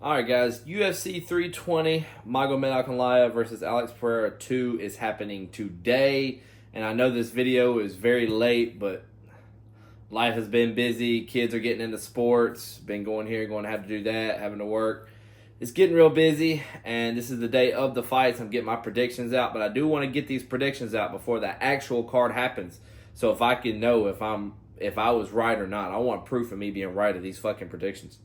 Alright guys, UFC 320, Magomed Ankalaev versus Alex Pereira 2 is happening today. And I know this video is very late, but life has been busy. Kids are getting into sports. Been going here, going to have to do that, having to work. It's getting real busy, and this is the day of the fights. I'm getting my predictions out, but I do want to get these predictions out before the actual card happens. So if I can know if I was right or not, I want proof of me being right of these fucking predictions.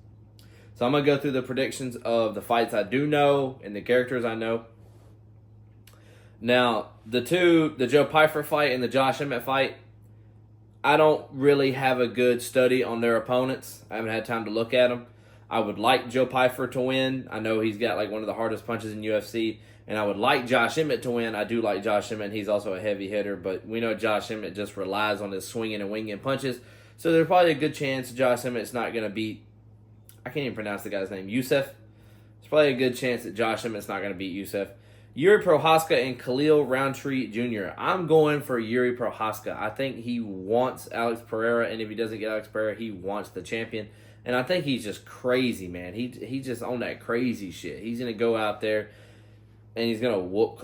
So I'm going to go through the predictions of the fights I do know and the characters I know. Now, the Joe Pyfer fight and the Josh Emmett fight, I don't really have a good study on their opponents. I haven't had time to look at them. I would like Joe Pyfer to win. I know he's got like one of the hardest punches in UFC. And I would like Josh Emmett to win. I do like Josh Emmett. He's also a heavy hitter. But we know Josh Emmett just relies on his swinging and winging punches. So there's probably a good chance Josh Emmett's not going to beat, I can't even pronounce the guy's name, Youssef. There's probably a good chance that Josh Emmett's not going to beat Youssef. Yuri Prochazka and Khalil Roundtree Jr. I'm going for Yuri Prochazka. I think he wants Alex Pereira, and if he doesn't get Alex Pereira, he wants the champion. And I think he's just crazy, man. He's just on that crazy shit. He's going to go out there, and he's going to whoop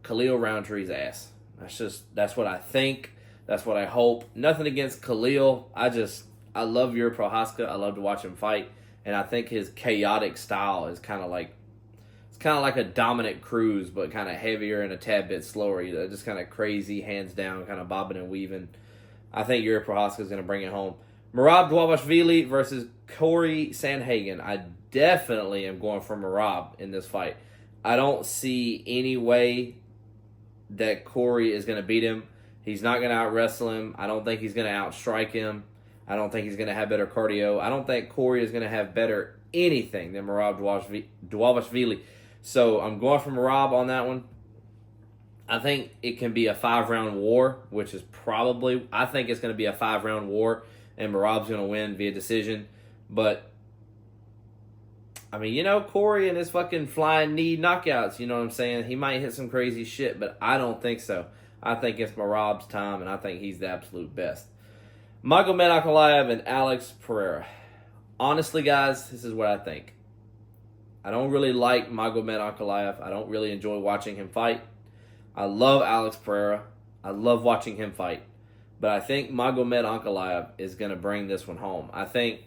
Khalil Roundtree's ass. That's what I think. That's what I hope. Nothing against Khalil. I love Yuri Prochazka. I love to watch him fight. And I think his chaotic style is kind of like a Dominic Cruz, but kind of heavier and a tad bit slower. Just kind of crazy, hands down, kind of bobbing and weaving. I think Yuri Prochazka is going to bring it home. Merab Dvalishvili versus Corey Sandhagen. I definitely am going for Merab in this fight. I don't see any way that Corey is going to beat him. He's not going to out-wrestle him. I don't think he's going to outstrike him. I don't think he's going to have better cardio. I don't think Corey is going to have better anything than Merab Dvalishvili. So I'm going for Merab on that one. I think it can be a 5-round war, which is probably, I think it's going to be a 5-round war, and Merab's going to win via decision. But, I mean, Corey and his fucking flying knee knockouts, you know what I'm saying? He might hit some crazy shit, but I don't think so. I think it's Merab's time, and I think he's the absolute best. Magomed Ankalaev and Alex Pereira. Honestly, guys, this is what I think. I don't really like Magomed Ankalaev. I don't really enjoy watching him fight. I love Alex Pereira. I love watching him fight. But I think Magomed Ankalaev is going to bring this one home. I think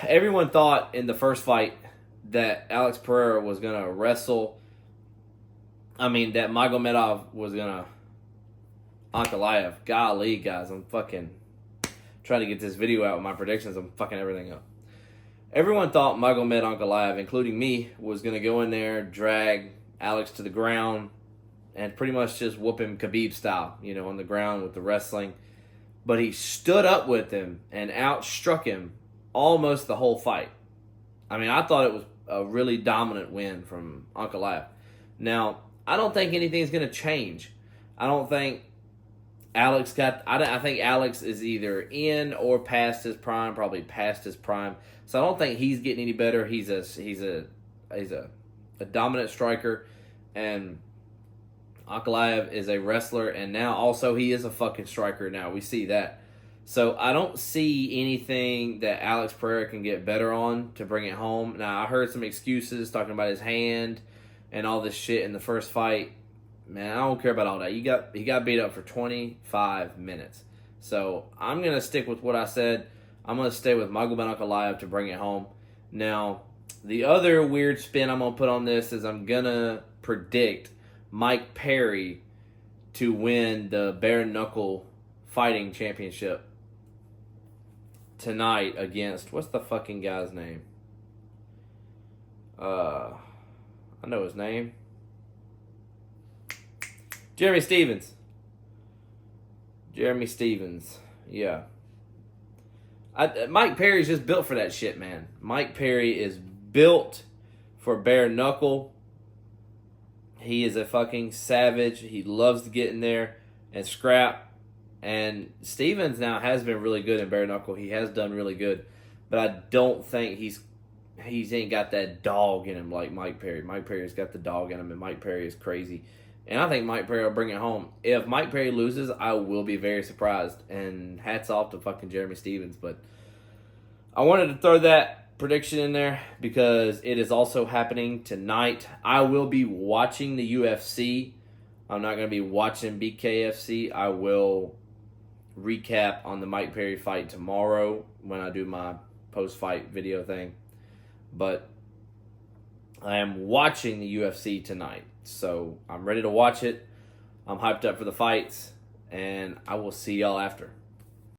everyone thought in the first fight that Alex Pereira was going to wrestle. That Magomedov was going to Ankalaev. Golly, guys, I'm fucking trying to get this video out with my predictions. I'm fucking everything up. Everyone thought Magomed Ankalaev, including me, was going to go in there, drag Alex to the ground, and pretty much just whoop him Khabib style, on the ground with the wrestling. But he stood up with him and outstruck him almost the whole fight. I mean, I thought it was a really dominant win from Ankalaev. Now, I don't think anything's going to change. I think Alex is either in or past his prime, probably past his prime. So I don't think he's getting any better. He's a dominant striker, and Ankalaev is a wrestler, and now also he is a fucking striker now. We see that. So I don't see anything that Alex Pereira can get better on to bring it home. Now, I heard some excuses talking about his hand and all this shit in the first fight. Man, I don't care about all that. He got beat up for 25 minutes. So I'm going to stick with what I said. I'm going to stay with Magomed Ankalaev to bring it home. Now, the other weird spin I'm going to put on this is I'm going to predict Mike Perry to win the bare knuckle fighting championship tonight against, what's the fucking guy's name? I know his name. Jeremy Stevens. Yeah. Mike Perry's just built for that shit, man. Mike Perry is built for bare knuckle. He is a fucking savage. He loves to get in there and scrap. And Stevens now has been really good in bare knuckle. He has done really good. But I don't think he's ain't got that dog in him like Mike Perry. Mike Perry's got the dog in him, and Mike Perry is crazy. And I think Mike Perry will bring it home. If Mike Perry loses, I will be very surprised. And hats off to fucking Jeremy Stevens. But I wanted to throw that prediction in there because it is also happening tonight. I will be watching the UFC. I'm not going to be watching BKFC. I will recap on the Mike Perry fight tomorrow when I do my post-fight video thing. But I am watching the UFC tonight. So I'm ready to watch it. I'm hyped up for the fights. And I will see y'all after.